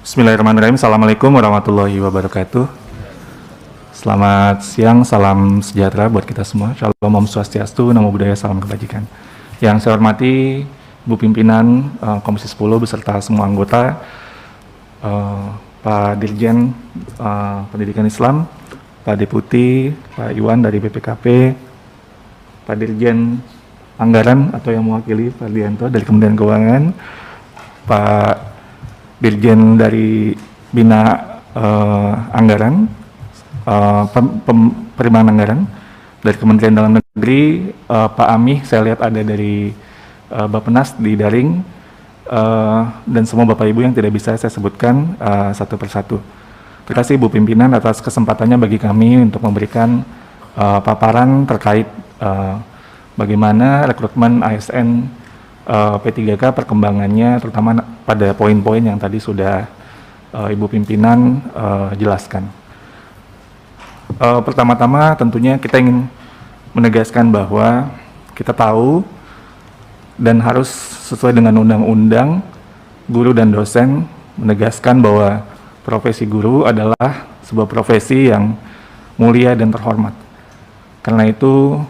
Bismillahirrahmanirrahim. Assalamualaikum warahmatullahi wabarakatuh. Selamat siang, salam sejahtera buat kita semua. Shalom, Om Swastiastu, Namo Buddhaya, salam kebajikan. Yang saya hormati Bu Pimpinan Komisi 10 beserta semua anggota, Pak Dirjen Pendidikan Islam, Pak Deputi, Pak Iwan dari BPKP, Pak Dirjen Anggaran atau yang mewakili Pak Dianto dari Kementerian Keuangan, Pak Dirjen dari Bina Anggaran, Penerimaan Anggaran dari Kementerian Dalam Negeri, Pak Amih, saya lihat ada dari Bappenas di daring, dan semua Bapak Ibu yang tidak bisa saya sebutkan satu persatu. Terima kasih Bu Pimpinan atas kesempatannya bagi kami untuk memberikan paparan terkait bagaimana rekrutmen ASN P3K perkembangannya, terutama pada poin-poin yang tadi sudah Ibu Pimpinan jelaskan. Pertama-tama tentunya kita ingin menegaskan bahwa kita tahu dan harus sesuai dengan undang-undang, guru dan dosen menegaskan bahwa profesi guru adalah sebuah profesi yang mulia dan terhormat. Karena itu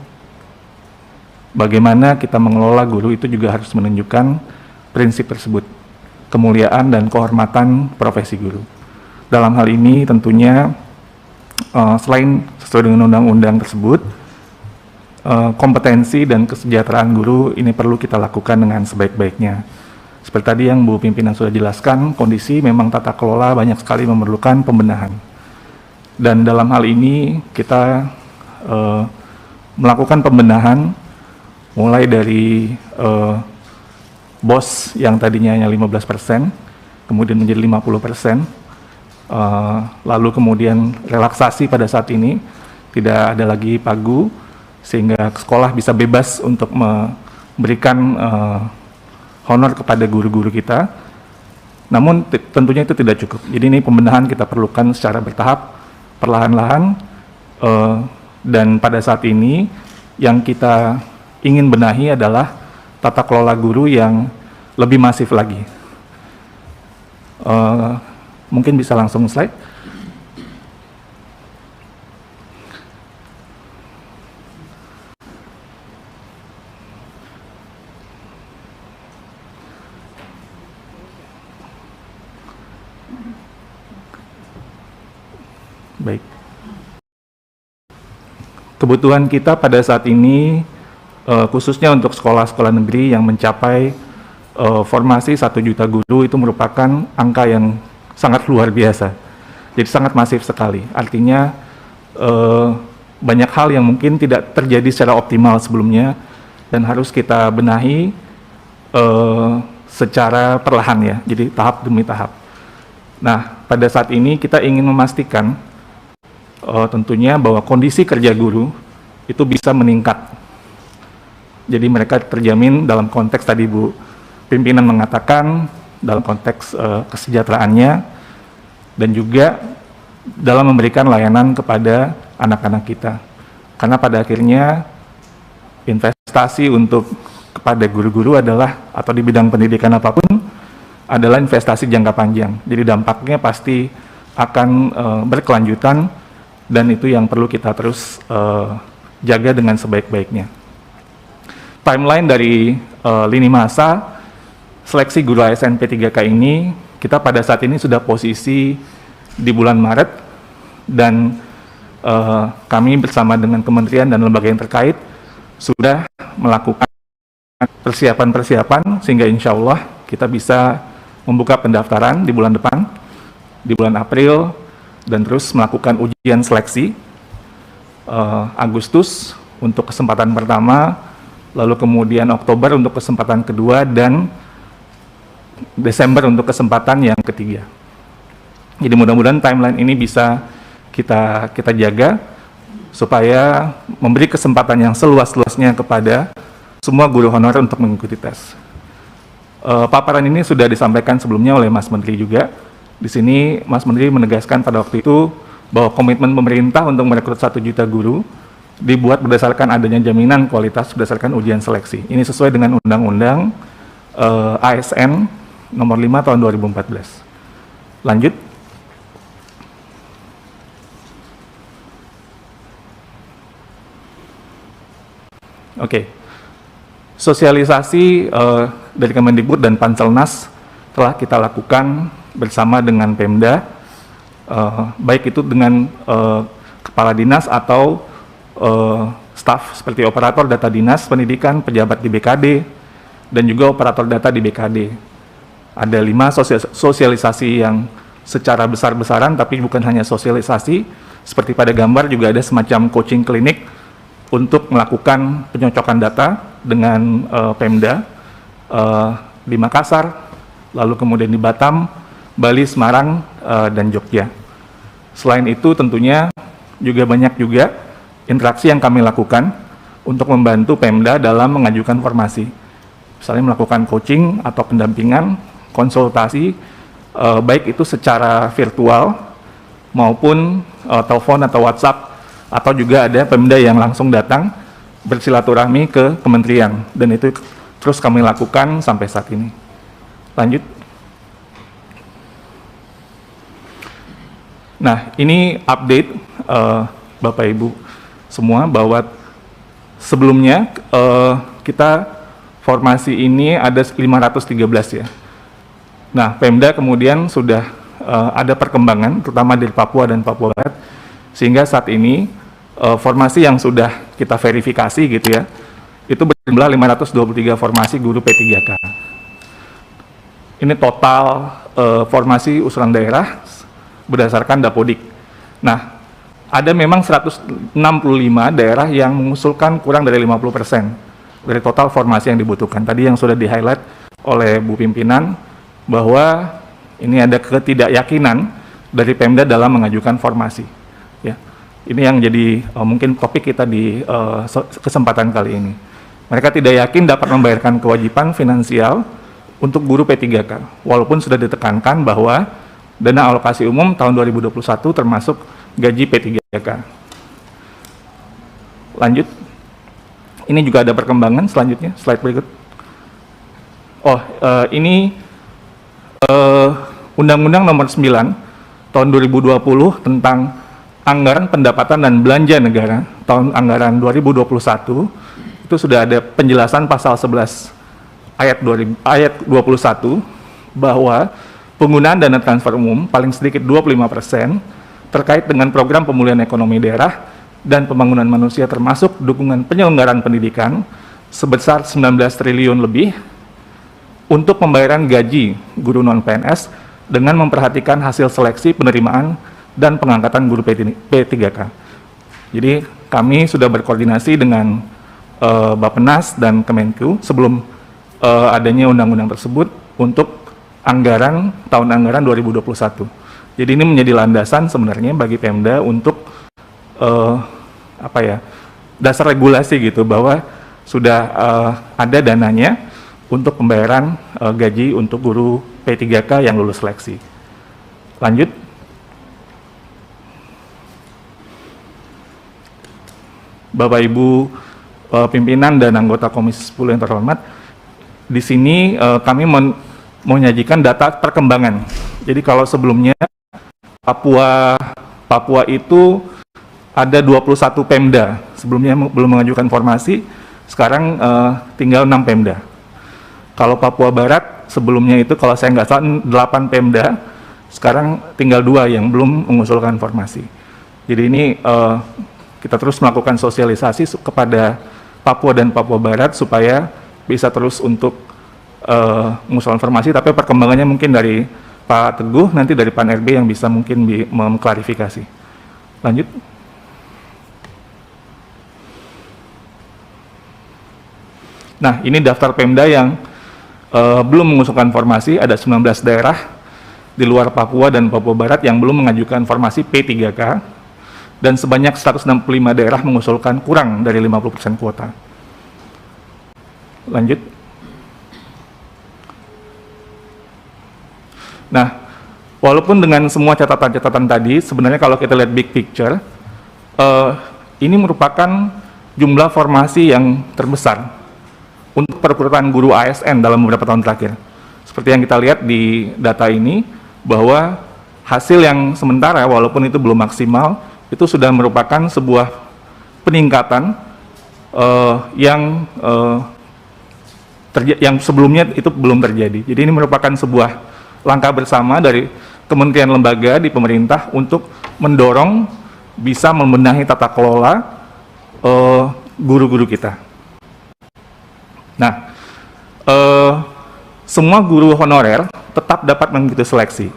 bagaimana kita mengelola guru itu juga harus menunjukkan prinsip tersebut, kemuliaan dan kehormatan profesi guru. Dalam hal ini tentunya selain sesuai dengan undang-undang tersebut, kompetensi dan kesejahteraan guru ini perlu kita lakukan dengan sebaik-baiknya. Seperti tadi yang Bu Pimpinan sudah jelaskan, kondisi memang tata kelola banyak sekali memerlukan pembenahan. Dan dalam hal ini kita melakukan pembenahan mulai dari BOS yang tadinya hanya 15%, kemudian menjadi 50%, lalu kemudian relaksasi pada saat ini, tidak ada lagi pagu, sehingga sekolah bisa bebas untuk memberikan honor kepada guru-guru kita. Namun tentunya itu tidak cukup, jadi ini pembenahan kita perlukan secara bertahap, perlahan-lahan, dan pada saat ini yang kita ingin benahi adalah tata kelola guru yang lebih masif lagi. Mungkin bisa langsung slide. Baik. Kebutuhan kita pada saat ini khususnya untuk sekolah-sekolah negeri yang mencapai formasi 1 juta guru itu merupakan angka yang sangat luar biasa. Jadi sangat masif sekali. Artinya banyak hal yang mungkin tidak terjadi secara optimal sebelumnya dan harus kita benahi secara perlahan ya. Jadi tahap demi tahap. Nah, pada saat ini kita ingin memastikan tentunya bahwa kondisi kerja guru itu bisa meningkat. Jadi mereka terjamin dalam konteks tadi Bu Pimpinan mengatakan dalam konteks kesejahteraannya dan juga dalam memberikan layanan kepada anak-anak kita. Karena pada akhirnya investasi untuk kepada guru-guru adalah, atau di bidang pendidikan apapun, adalah investasi jangka panjang. Jadi dampaknya pasti akan berkelanjutan dan itu yang perlu kita terus jaga dengan sebaik-baiknya. Timeline dari lini masa seleksi guru ASN P3K ini, kita pada saat ini sudah posisi di bulan Maret dan kami bersama dengan kementerian dan lembaga yang terkait sudah melakukan persiapan-persiapan sehingga insya Allah kita bisa membuka pendaftaran di bulan depan, di bulan April, dan terus melakukan ujian seleksi Agustus untuk kesempatan pertama, lalu kemudian Oktober untuk kesempatan kedua, dan Desember untuk kesempatan yang ketiga. Jadi mudah-mudahan timeline ini bisa kita jaga supaya memberi kesempatan yang seluas-luasnya kepada semua guru honor untuk mengikuti tes. Paparan ini sudah disampaikan sebelumnya oleh Mas Menteri juga. Di sini Mas Menteri menegaskan pada waktu itu bahwa komitmen pemerintah untuk merekrut 1 juta guru dibuat berdasarkan adanya jaminan kualitas berdasarkan ujian seleksi. Ini sesuai dengan Undang-Undang ASN nomor 5 tahun 2014. Lanjut. Oke. Sosialisasi dari Kemendikbud dan Panselnas telah kita lakukan bersama dengan Pemda, baik itu dengan kepala dinas atau staf seperti operator data dinas pendidikan, pejabat di BKD, dan juga operator data di BKD. Ada 5 sosialisasi yang secara besar-besaran, tapi bukan hanya sosialisasi, seperti pada gambar juga ada semacam coaching klinik untuk melakukan penyocokan data dengan Pemda di Makassar, lalu kemudian di Batam, Bali, Semarang, dan Jogja. Selain itu tentunya juga banyak juga interaksi yang kami lakukan untuk membantu Pemda dalam mengajukan formasi. Misalnya melakukan coaching atau pendampingan, konsultasi, baik itu secara virtual maupun telepon atau WhatsApp, atau juga ada Pemda yang langsung datang bersilaturahmi ke kementerian, dan itu terus kami lakukan sampai saat ini. Lanjut. Nah, ini update Bapak Ibu semua bahwa sebelumnya kita formasi ini ada 513 ya. Nah, Pemda kemudian sudah ada perkembangan terutama dari Papua dan Papua Barat, sehingga saat ini formasi yang sudah kita verifikasi gitu ya, itu berjumlah 523 formasi guru P3K. Ini total formasi usulan daerah berdasarkan Dapodik. Nah, ada memang 165 daerah yang mengusulkan kurang dari 50% dari total formasi yang dibutuhkan. Tadi yang sudah di-highlight oleh Bu Pimpinan, bahwa ini ada ketidakyakinan dari Pemda dalam mengajukan formasi. Ya, ini yang jadi mungkin topik kita di kesempatan kali ini. Mereka tidak yakin dapat membayarkan kewajiban finansial untuk guru P3K, walaupun sudah ditekankan bahwa dana alokasi umum tahun 2021 termasuk gaji P3K. Lanjut. Ini juga ada perkembangan selanjutnya, slide berikut. Ini Undang-Undang Nomor 9 tahun 2020 tentang Anggaran Pendapatan dan Belanja Negara tahun anggaran 2021, itu sudah ada penjelasan pasal 11 ayat 21 bahwa penggunaan dana transfer umum paling sedikit 25% terkait dengan program pemulihan ekonomi daerah dan pembangunan manusia termasuk dukungan penyelenggaraan pendidikan sebesar 19 triliun lebih untuk pembayaran gaji guru non-PNS dengan memperhatikan hasil seleksi penerimaan dan pengangkatan guru P3K. Jadi kami sudah berkoordinasi dengan Bappenas dan Kemenku sebelum adanya undang-undang tersebut untuk anggaran tahun anggaran 2021. Jadi ini menjadi landasan sebenarnya bagi Pemda untuk dasar regulasi gitu, bahwa sudah ada dananya untuk pembayaran gaji untuk guru P3K yang lulus seleksi. Lanjut. Bapak Ibu pimpinan dan anggota Komisi 10 yang terhormat, di sini kami menyajikan data perkembangan. Jadi kalau sebelumnya Papua itu ada 21 Pemda, sebelumnya belum mengajukan formasi, sekarang tinggal 6 Pemda. Kalau Papua Barat sebelumnya itu kalau saya nggak salah 8 Pemda, sekarang tinggal 2 yang belum mengusulkan formasi. Jadi ini kita terus melakukan sosialisasi kepada Papua dan Papua Barat supaya bisa terus untuk mengusulkan formasi, tapi perkembangannya mungkin dari Pak Teguh, nanti dari Pak RB yang bisa mungkin mengklarifikasi. Lanjut. Nah, ini daftar Pemda yang belum mengusulkan formasi, ada 19 daerah di luar Papua dan Papua Barat yang belum mengajukan formasi P3K, dan sebanyak 165 daerah mengusulkan kurang dari 50% kuota. Lanjut. Nah, walaupun dengan semua catatan-catatan tadi, sebenarnya kalau kita lihat big picture, ini merupakan jumlah formasi yang terbesar untuk perekrutan guru ASN dalam beberapa tahun terakhir. Seperti yang kita lihat di data ini, bahwa hasil yang sementara walaupun itu belum maksimal, itu sudah merupakan sebuah peningkatan yang sebelumnya itu belum terjadi. Jadi ini merupakan sebuah langkah bersama dari kementerian lembaga di pemerintah untuk mendorong bisa membenahi tata kelola guru-guru kita. Nah, semua guru honorer tetap dapat mengikuti seleksi.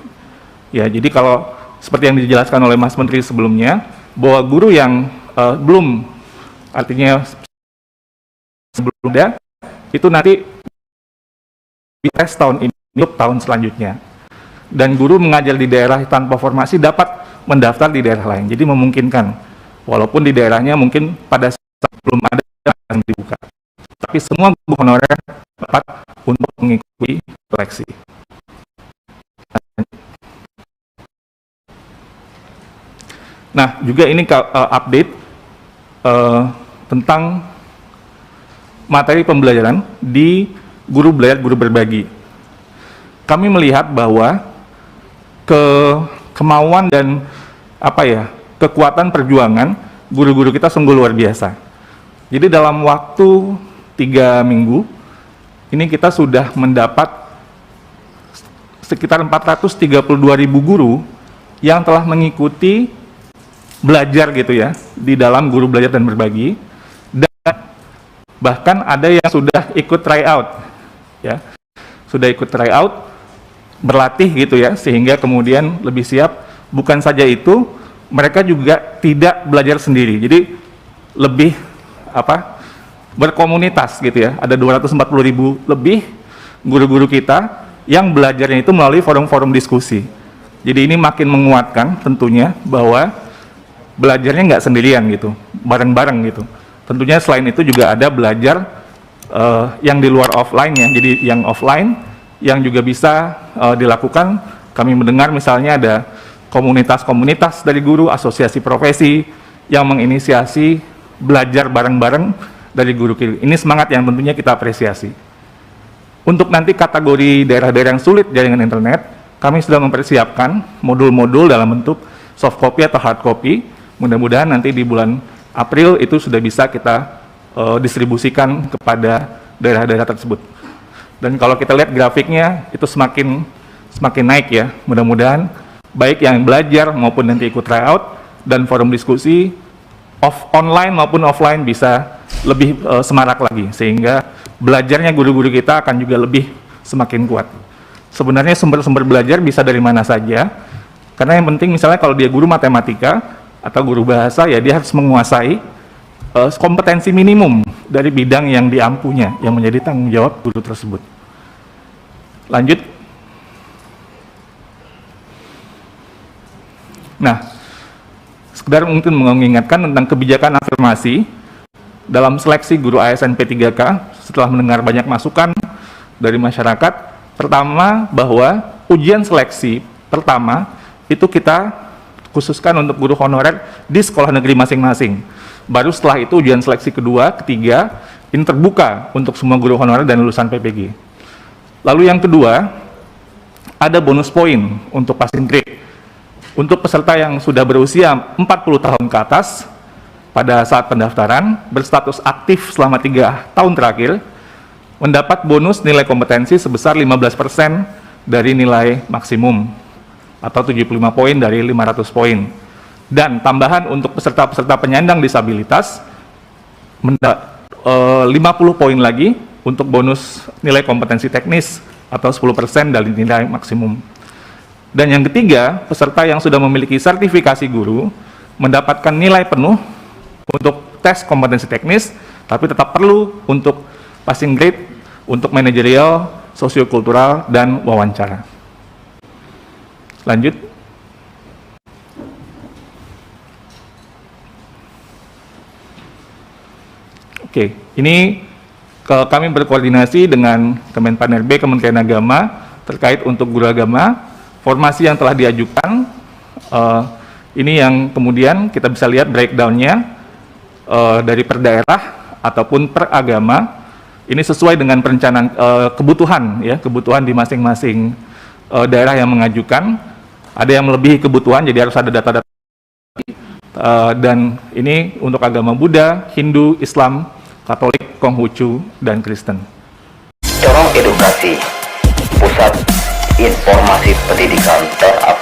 Ya, jadi kalau seperti yang dijelaskan oleh Mas Menteri sebelumnya, bahwa guru yang belum, artinya sebelum ada, itu nanti tes tahun ini untuk tahun selanjutnya. Dan guru mengajar di daerah tanpa formasi dapat mendaftar di daerah lain. Jadi memungkinkan, walaupun di daerahnya mungkin pada saat belum ada yang dibuka. Tapi semua guru honorer dapat untuk mengikuti seleksi. Nah, juga ini update tentang materi pembelajaran di guru belajar guru berbagi. Kami melihat bahwa kemauan dan kekuatan perjuangan guru-guru kita sungguh luar biasa. Jadi dalam waktu 3 minggu ini kita sudah mendapat sekitar 432.000 guru yang telah mengikuti belajar gitu ya di dalam guru belajar dan berbagi, dan bahkan ada yang sudah ikut tryout ya, sudah ikut tryout berlatih gitu ya, sehingga kemudian lebih siap. Bukan saja itu, mereka juga tidak belajar sendiri, jadi lebih berkomunitas gitu ya. Ada 240.000 lebih guru-guru kita yang belajarnya itu melalui forum-forum diskusi. Jadi ini makin menguatkan tentunya bahwa belajarnya nggak sendirian gitu, bareng-bareng gitu. Tentunya selain itu juga ada belajar yang di luar offline ya. Jadi yang offline yang juga bisa dilakukan, kami mendengar misalnya ada komunitas-komunitas dari guru, asosiasi profesi yang menginisiasi belajar bareng-bareng dari guru. Ini semangat yang tentunya kita apresiasi. Untuk nanti kategori daerah-daerah yang sulit jaringan internet, kami sudah mempersiapkan modul-modul dalam bentuk soft copy atau hard copy. Mudah-mudahan nanti di bulan April itu sudah bisa kita distribusikan kepada daerah-daerah tersebut. Dan kalau kita lihat grafiknya itu semakin naik ya. Mudah-mudahan baik yang belajar maupun nanti ikut tryout dan forum diskusi online maupun offline bisa lebih semarak lagi, sehingga belajarnya guru-guru kita akan juga lebih semakin kuat. Sebenarnya sumber-sumber belajar bisa dari mana saja, karena yang penting misalnya kalau dia guru matematika atau guru bahasa, ya dia harus menguasai kompetensi minimum dari bidang yang diampunya, yang menjadi tanggung jawab guru tersebut. Lanjut. Nah, sekedar mungkin mengingatkan tentang kebijakan afirmasi dalam seleksi guru ASN P3K setelah mendengar banyak masukan dari masyarakat. Pertama, bahwa ujian seleksi pertama itu kita khususkan untuk guru honorer di sekolah negeri masing-masing. Baru setelah itu ujian seleksi kedua, ketiga, ini terbuka untuk semua guru honorer dan lulusan PPG. Lalu yang kedua, ada bonus poin untuk passing grade. Untuk peserta yang sudah berusia 40 tahun ke atas, pada saat pendaftaran, berstatus aktif selama 3 tahun terakhir, mendapat bonus nilai kompetensi sebesar 15% dari nilai maksimum, atau 75 poin dari 500 poin. Dan tambahan untuk peserta-peserta penyandang disabilitas, 50 poin lagi untuk bonus nilai kompetensi teknis, atau 10% dari nilai maksimum. Dan yang ketiga, peserta yang sudah memiliki sertifikasi guru mendapatkan nilai penuh untuk tes kompetensi teknis, tapi tetap perlu untuk passing grade, untuk manajerial, sosiokultural, dan wawancara. Lanjut. Oke, ini kami berkoordinasi dengan Kemenpan RB, Kementerian Agama, terkait untuk guru agama. Formasi yang telah diajukan, ini yang kemudian kita bisa lihat breakdown-nya dari per daerah ataupun per agama. Ini sesuai dengan perencanaan kebutuhan, ya, kebutuhan di masing-masing daerah yang mengajukan. Ada yang melebihi kebutuhan, jadi harus ada data-data. Dan ini untuk agama Buddha, Hindu, Islam, Katolik, Konghucu, dan Kristen. Corong Edukasi, pusat informasi pendidikan terupdate.